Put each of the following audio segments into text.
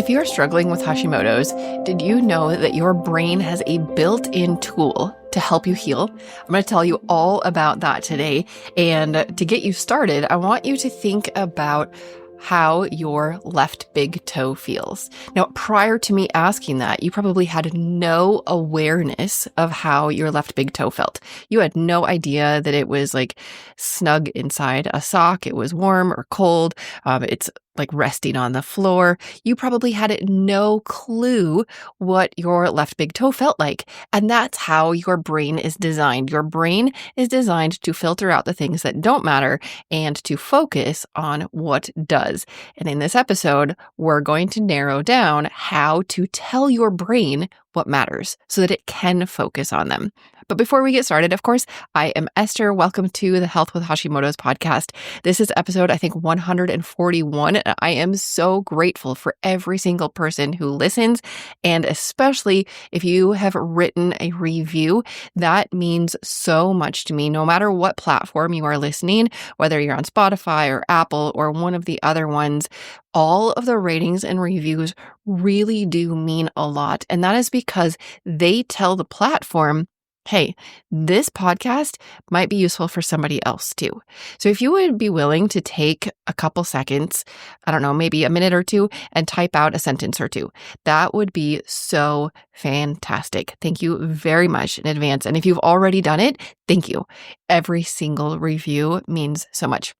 If you're struggling with Hashimoto's, did you know that your brain has a built-in tool to help you heal? I'm going to tell you all about that today. And to get you started, I want you to think about how your left big toe feels. Now, prior to me asking that, you probably had no awareness of how your left big toe felt. You had no idea that it was like snug inside a sock. It was warm or cold. It's like resting on the floor. You probably had no clue what your left big toe felt like. And that's how your brain is designed. Your brain is designed to filter out the things that don't matter and to focus on what does. And in this episode, we're going to narrow down how to tell your brain what matters so that it can focus on them. But before we get started, of course, I am Esther. Welcome to the Health with Hashimoto's podcast. This is episode, I think, 141. And I am so grateful for every single person who listens. And especially if you have written a review, that means so much to me. No matter what platform you are listening, whether you're on Spotify or Apple or one of the other ones, all of the ratings and reviews really do mean a lot. And that is because they tell the platform, hey, this podcast might be useful for somebody else too. So if you would be willing to take a couple seconds, I don't know, maybe a minute or two, and type out a sentence or two, that would be so fantastic. Thank you very much in advance. And if you've already done it, thank you. Every single review means so much.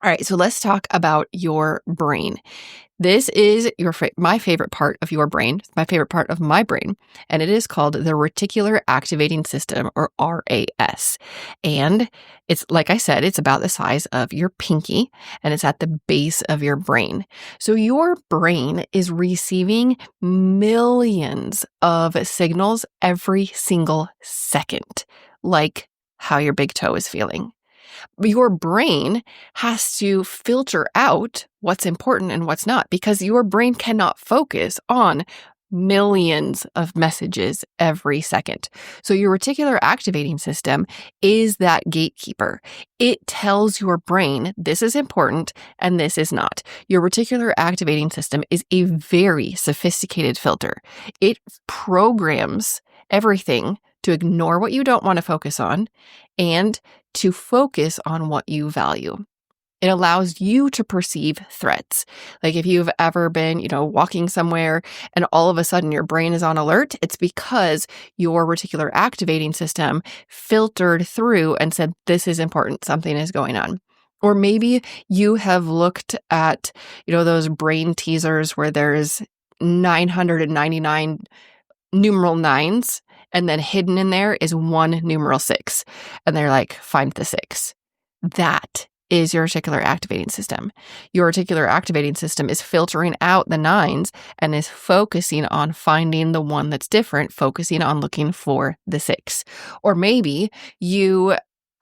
All right, so let's talk about your brain. This is my favorite part of your brain, my favorite part of my brain, and it is called the reticular activating system, or RAS. And it's, like I said, it's about the size of your pinky, and it's at the base of your brain. So your brain is receiving millions of signals every single second, like how your big toe is feeling. Your brain has to filter out what's important and what's not, because your brain cannot focus on millions of messages every second. So your reticular activating system is that gatekeeper. It tells your brain this is important and this is not. Your reticular activating system is a very sophisticated filter. It programs everything to ignore what you don't want to focus on and to focus on what you value. It allows you to perceive threats. Like if you've ever been, walking somewhere and all of a sudden your brain is on alert, it's because your reticular activating system filtered through and said, this is important, something is going on. Or maybe you have looked at, those brain teasers where there's 999 numeral nines, and then hidden in there is one numeral 6. And they're like, find the 6. That is your reticular activating system. Your reticular activating system is filtering out the 9s and is focusing on finding the one that's different, focusing on looking for the 6. Or maybe you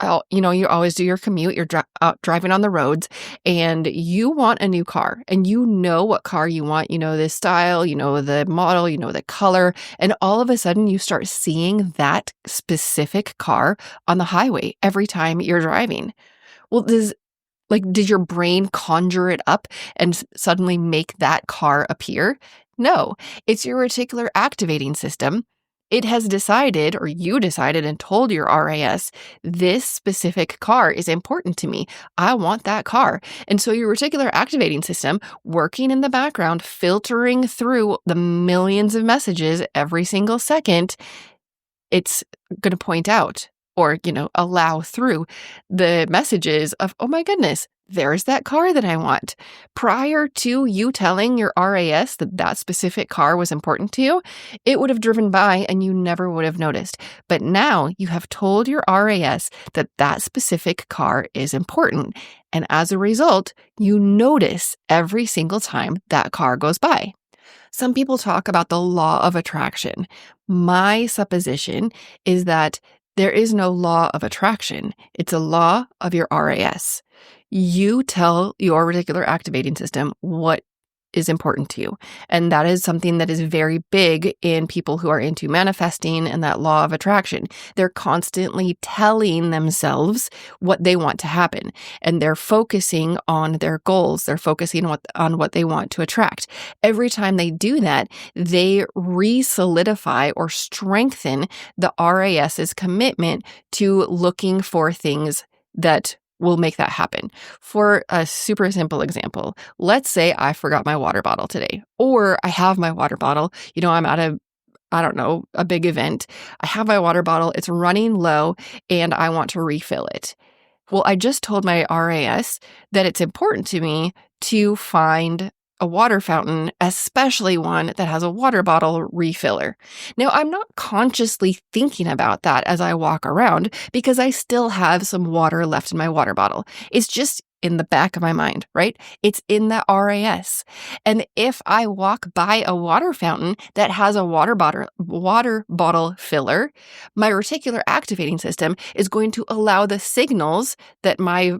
always do your commute, you're out driving on the roads and you want a new car and you know what car you want, the style, the model, the color, and all of a sudden you start seeing that specific car on the highway every time you're driving. Well, did your brain conjure it up and suddenly make that car appear? No, it's your reticular activating system. It has decided, or you decided and told your RAS, this specific car is important to me. I want that car. And so your reticular activating system, working in the background, filtering through the millions of messages every single second, it's going to point out or, allow through the messages of, oh my goodness, there's that car that I want. Prior to you telling your RAS that that specific car was important to you, it would have driven by and you never would have noticed. But now you have told your RAS that that specific car is important. And as a result, you notice every single time that car goes by. Some people talk about the law of attraction. My supposition is that there is no law of attraction. It's a law of your RAS. You tell your reticular activating system what is important to you. And that is something that is very big in people who are into manifesting and that law of attraction. They're constantly telling themselves what they want to happen, and they're focusing on their goals. They're focusing on what they want to attract. Every time they do that, they re-solidify or strengthen the RAS's commitment to looking for things that will make that happen. For a super simple example, let's say I forgot my water bottle today, or I have my water bottle. I'm at a big event. I have my water bottle, it's running low, and I want to refill it. Well, I just told my RAS that it's important to me to find a water fountain, especially one that has a water bottle refiller. Now, I'm not consciously thinking about that as I walk around because I still have some water left in my water bottle. It's just in the back of my mind, right? It's in the RAS. And if I walk by a water fountain that has a water bottle filler, my reticular activating system is going to allow the signals that my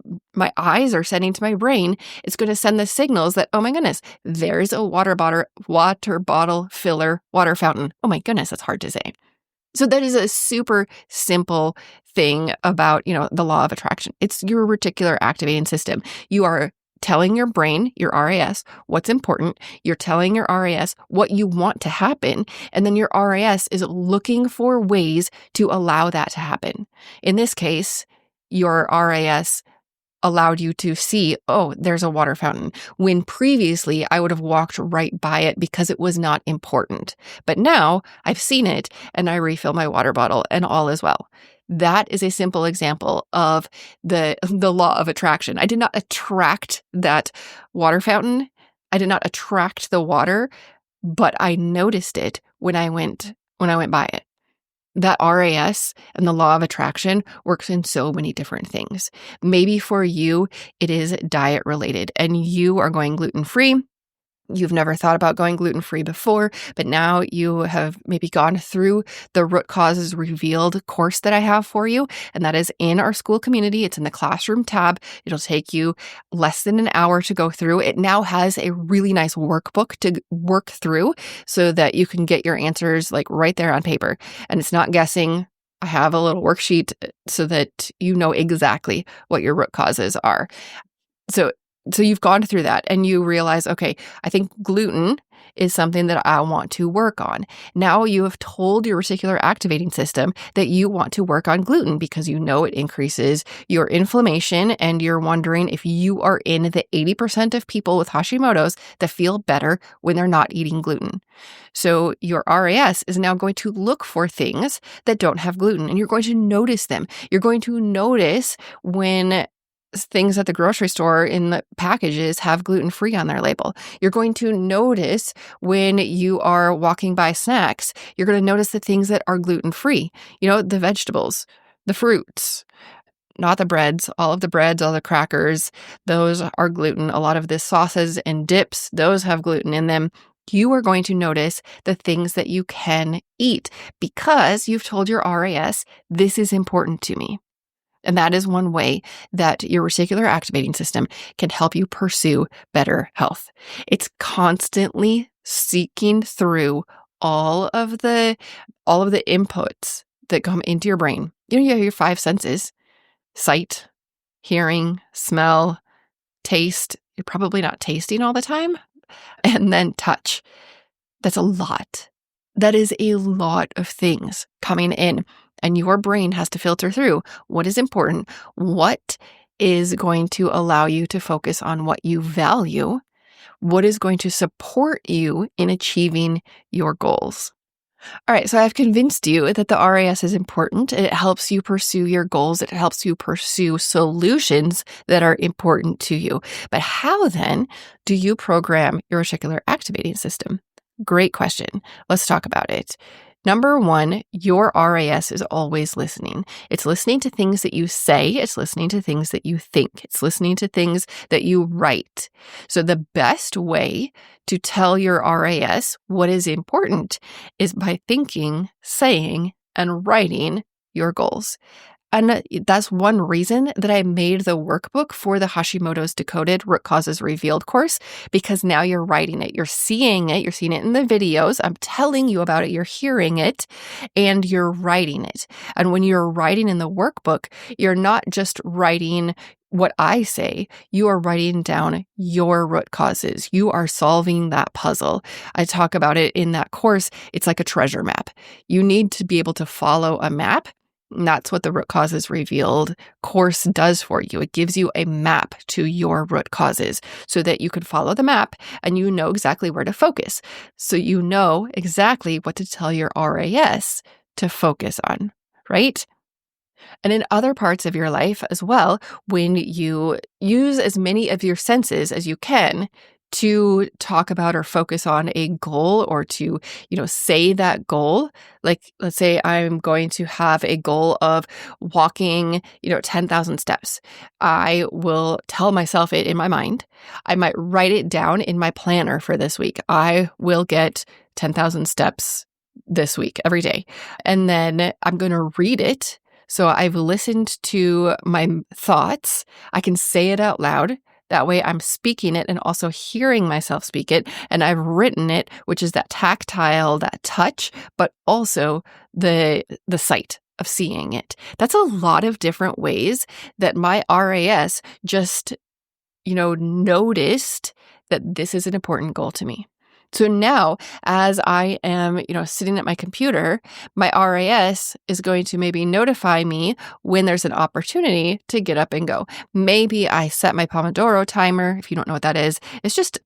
eyes are sending to my brain. It's going to send the signals that, oh my goodness, there's a water bottle filler water fountain. Oh my goodness, that's hard to say. So that is a super simple thing about, the law of attraction. It's your reticular activating system. You are telling your brain, your RAS, what's important. You're telling your RAS what you want to happen. And then your RAS is looking for ways to allow that to happen. In this case, your RAS allowed you to see, oh, there's a water fountain, when previously I would have walked right by it because it was not important. But now I've seen it and I refill my water bottle and all is well. That is a simple example of the law of attraction. I did not attract that water fountain. I did not attract the water, but I noticed it when I went by it. That RAS and the law of attraction works in so many different things. Maybe for you, it is diet related and you are going gluten-free. You've never thought about going gluten-free before, but now you have maybe gone through the Root Causes Revealed course that I have for you, and that is in our school community. It's in the classroom tab. It'll take you less than an hour to go through. It now has a really nice workbook to work through so that you can get your answers right there on paper, and it's not guessing. I have a little worksheet so that you know exactly what your root causes are. So you've gone through that and you realize, okay, I think gluten is something that I want to work on. Now you have told your reticular activating system that you want to work on gluten because you know it increases your inflammation, and you're wondering if you are in the 80% of people with Hashimoto's that feel better when they're not eating gluten. So your RAS is now going to look for things that don't have gluten, and you're going to notice them. You're going to notice when things at the grocery store in the packages have gluten-free on their label. You're going to notice when you are walking by snacks, you're going to notice the things that are gluten-free. The vegetables, the fruits, not the breads. All of the breads, all the crackers, those are gluten. A lot of the sauces and dips, those have gluten in them. You are going to notice the things that you can eat because you've told your RAS, this is important to me. And that is one way that your reticular activating system can help you pursue better health. It's constantly seeking through all of the inputs that come into your brain. You have your 5 senses: sight, hearing, smell, taste. You're probably not tasting all the time. And then touch. That's a lot. That is a lot of things coming in. And your brain has to filter through what is important, what is going to allow you to focus on what you value, what is going to support you in achieving your goals. All right, so I've convinced you that the RAS is important. It helps you pursue your goals. It helps you pursue solutions that are important to you. But how then do you program your reticular activating system? Great question. Let's talk about it. Number 1, your RAS is always listening. It's listening to things that you say. It's listening to things that you think. It's listening to things that you write. So the best way to tell your RAS what is important is by thinking, saying, and writing your goals. And that's one reason that I made the workbook for the Hashimoto's Decoded Root Causes Revealed course, because now you're writing it. You're seeing it in the videos. I'm telling you about it. You're hearing it and you're writing it. And when you're writing in the workbook, you're not just writing what I say, you are writing down your root causes. You are solving that puzzle. I talk about it in that course. It's like a treasure map. You need to be able to follow a map. And that's what the Root Causes Revealed course does for you. It gives you a map to your root causes so that you can follow the map and you know exactly where to focus. So you know exactly what to tell your RAS to focus on, right? And in other parts of your life as well, when you use as many of your senses as you can to talk about or focus on a goal or to, say that goal, like let's say I'm going to have a goal of walking, 10,000 steps. I will tell myself it in my mind. I might write it down in my planner for this week. I will get 10,000 steps this week, every day. And then I'm going to read it. So I've listened to my thoughts. I can say it out loud. That way I'm speaking it and also hearing myself speak it. And I've written it, which is that tactile, that touch, but also the sight of seeing it. That's a lot of different ways that my RAS just, noticed that this is an important goal to me. So now, as I am, sitting at my computer, my RAS is going to maybe notify me when there's an opportunity to get up and go. Maybe I set my Pomodoro timer. If you don't know what that is, it's just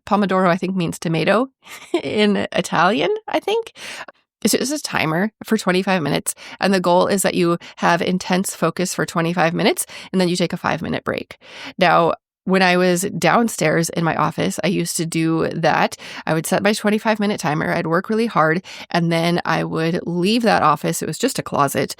Pomodoro, I think, means tomato in Italian, I think. It's just a timer for 25 minutes. And the goal is that you have intense focus for 25 minutes, and then you take a 5-minute break. Now, when I was downstairs in my office, I used to do that. I would set my 25-minute timer. I'd work really hard, and then I would leave that office. It was just a closet.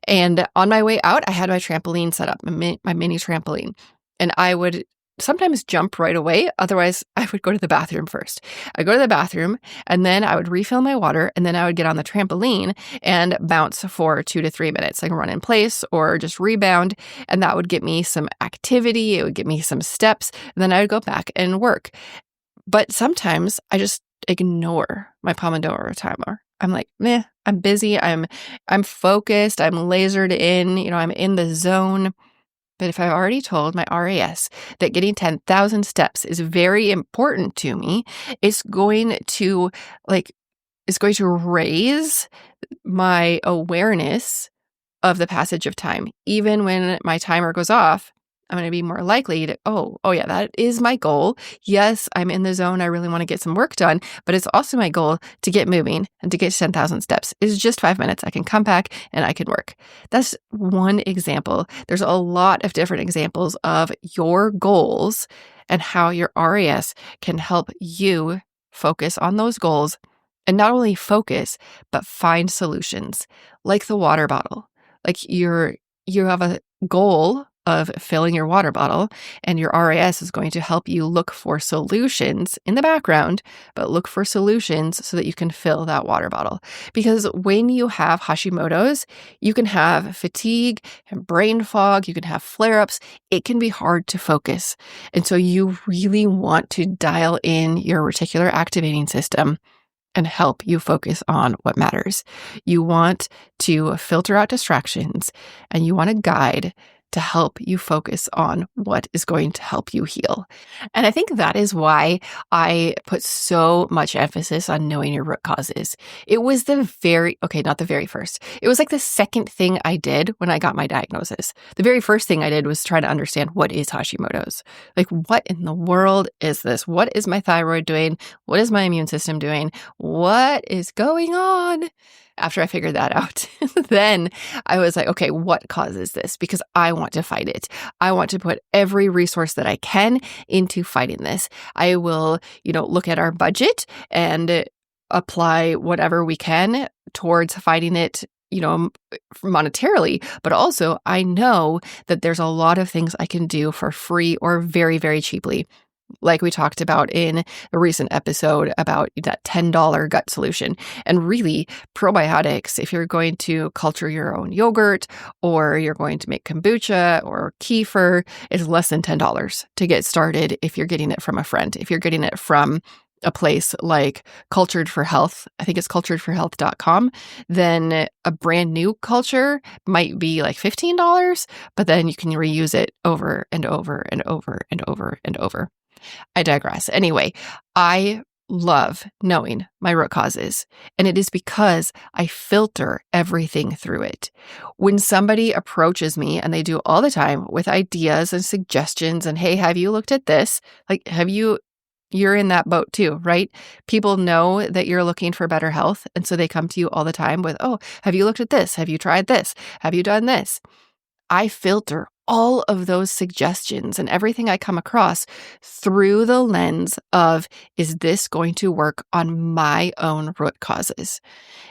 And on my way out, I had my trampoline set up, my mini trampoline. And I would sometimes jump right away. Otherwise, I would go to the bathroom first. I'd go to the bathroom, and then I would refill my water, and then I would get on the trampoline and bounce for 2 to 3 minutes, like run in place or just rebound. And that would get me some activity. It would get me some steps. And then I would go back and work. But sometimes I just ignore my Pomodoro timer. I'm like, I'm busy. I'm focused. I'm lasered in. I'm in the zone. But if I've already told my RAS that getting 10,000 steps is very important to me, it's going to raise my awareness of the passage of time. Even when my timer goes off, I'm going to be more likely to, oh yeah, that is my goal. Yes, I'm in the zone. I really want to get some work done, but it's also my goal to get moving and to get 10,000 steps. It's just 5 minutes. I can come back and I can work. That's one example. There's a lot of different examples of your goals and how your RAS can help you focus on those goals, and not only focus, but find solutions, like the water bottle. Like you have a goal of filling your water bottle, and your RAS is going to help you look for solutions in the background, but look for solutions so that you can fill that water bottle. Because when you have Hashimoto's, you can have fatigue and brain fog, you can have flare-ups. It can be hard to focus. And so you really want to dial in your reticular activating system and help you focus on what matters. You want to filter out distractions, and you want a guide to help you focus on what is going to help you heal. And I think that is why I put so much emphasis on knowing your root causes. It was not the very first. It was like the second thing I did when I got my diagnosis. The very first thing I did was try to understand, what is Hashimoto's? Like, what in the world is this? What is my thyroid doing? What is my immune system doing? What is going on? After I figured that out, then I was like, okay, what causes this? Because I want to fight it. I want to put every resource that I can into fighting this. I will, look at our budget and apply whatever we can towards fighting it, monetarily, but also I know that there's a lot of things I can do for free or very, very cheaply. like we talked about in a recent episode about that $10 gut solution. And really, probiotics, if you're going to culture your own yogurt or you're going to make kombucha or kefir, is less than $10 to get started if you're getting it from a friend. If you're getting it from a place like Cultured for Health, I think it's culturedforhealth.com, then a brand new culture might be like $15, but then you can reuse it over and over and over and over and over. I digress. Anyway, I love knowing my root causes, and it is because I filter everything through it. When somebody approaches me, and they do all the time with ideas and suggestions, and hey, have you looked at this? Like, you're in that boat too, right? People know that you're looking for better health, and so they come to you all the time with, oh, have you looked at this? Have you tried this? Have you done this? I filter all of those suggestions and everything I come across through the lens of, is this going to work on my own root causes?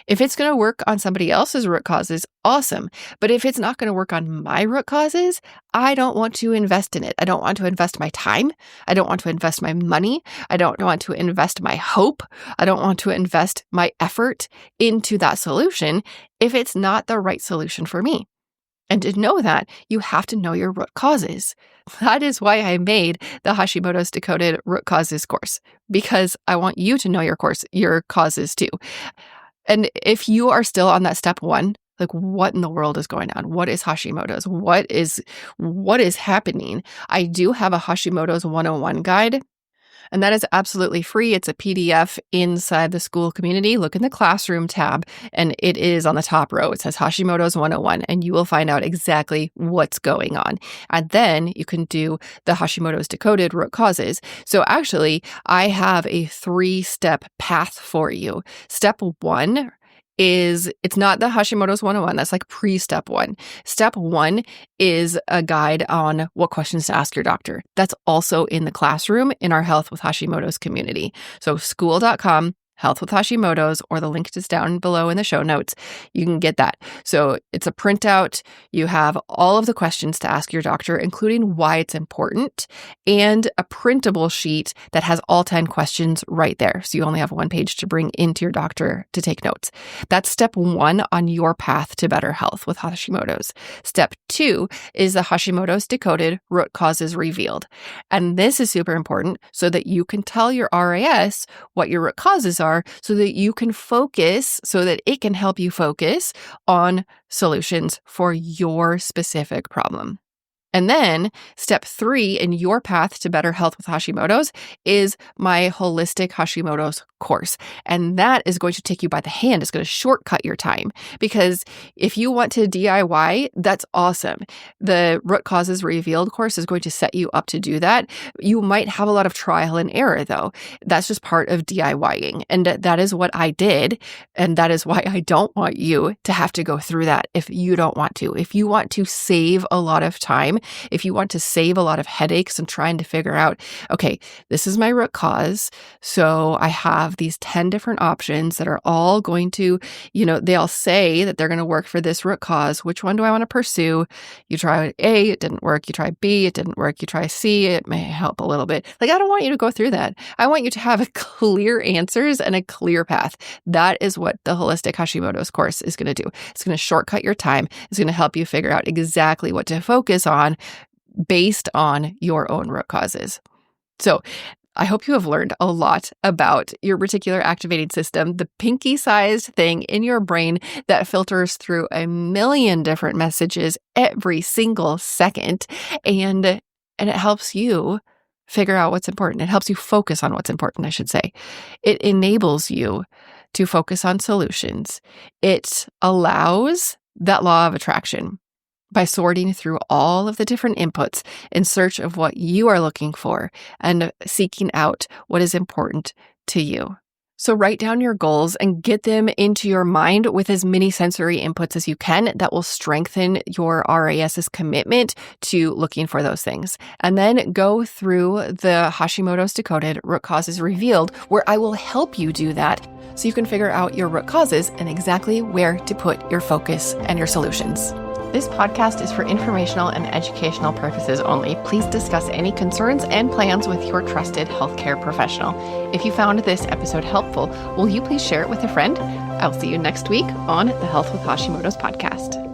If it's going to work on somebody else's root causes, awesome. But if it's not going to work on my root causes, I don't want to invest in it. I don't want to invest my time. I don't want to invest my money. I don't want to invest my hope. I don't want to invest my effort into that solution if it's not the right solution for me. And to know that, you have to know your root causes. That is why I made the Hashimoto's Decoded root causes course, because I want you to know your causes too. And if you are still on that step one, like, what in the world is going on? What is Hashimoto's? What is happening? I do have a Hashimoto's 101 guide. And that is absolutely free. It's a PDF inside the school community. Look in the classroom tab, and it is on the top row. It says Hashimoto's 101, and you will find out exactly what's going on. And then you can do the Hashimoto's Decoded root causes. So actually, I have a 3-step path for you. Step 1 is, it's not the Hashimoto's 101. That's like pre-step 1. Step 1 is a guide on what questions to ask your doctor. That's also in the classroom in our Health with Hashimoto's community. So school.com, Health with Hashimoto's, or the link is down below in the show notes. You can get that. So it's a printout. You have all of the questions to ask your doctor, including why it's important, and a printable sheet that has all 10 questions right there. So you only have one page to bring into your doctor to take notes. That's step 1 on your path to better health with Hashimoto's. Step 2 is the Hashimoto's Decoded root causes revealed. And this is super important so that you can tell your RAS what your root causes are, so that you can focus, so that it can help you focus on solutions for your specific problem. And then step 3 in your path to better health with Hashimoto's is my holistic Hashimoto's course. And that is going to take you by the hand. It's going to shortcut your time, because if you want to DIY, that's awesome. The root causes revealed course is going to set you up to do that. You might have a lot of trial and error though. That's just part of DIYing. And that is what I did. And that is why I don't want you to have to go through that if you don't want to. If you want to save a lot of time, if you want to save a lot of headaches and trying to figure out, okay, this is my root cause. So I have these 10 different options that are all going to, they all say that they're going to work for this root cause. Which one do I want to pursue? You try A, it didn't work. You try B, it didn't work. You try C, it may help a little bit. Like, I don't want you to go through that. I want you to have clear answers and a clear path. That is what the Holistic Hashimoto's course is going to do. It's going to shortcut your time. It's going to help you figure out exactly what to focus on based on your own root causes. So I hope you have learned a lot about your reticular activating system, the pinky-sized thing in your brain that filters through a million different messages every single second. And it helps you figure out what's important. It helps you focus on what's important, I should say. It enables you to focus on solutions. It allows that law of attraction by sorting through all of the different inputs in search of what you are looking for and seeking out what is important to you. So write down your goals and get them into your mind with as many sensory inputs as you can that will strengthen your RAS's commitment to looking for those things. And then go through the Hashimoto's Decoded root causes revealed, where I will help you do that so you can figure out your root causes and exactly where to put your focus and your solutions. This podcast is for informational and educational purposes only. Please discuss any concerns and plans with your trusted healthcare professional. If you found this episode helpful, will you please share it with a friend? I'll see you next week on the Health with Hashimoto's podcast.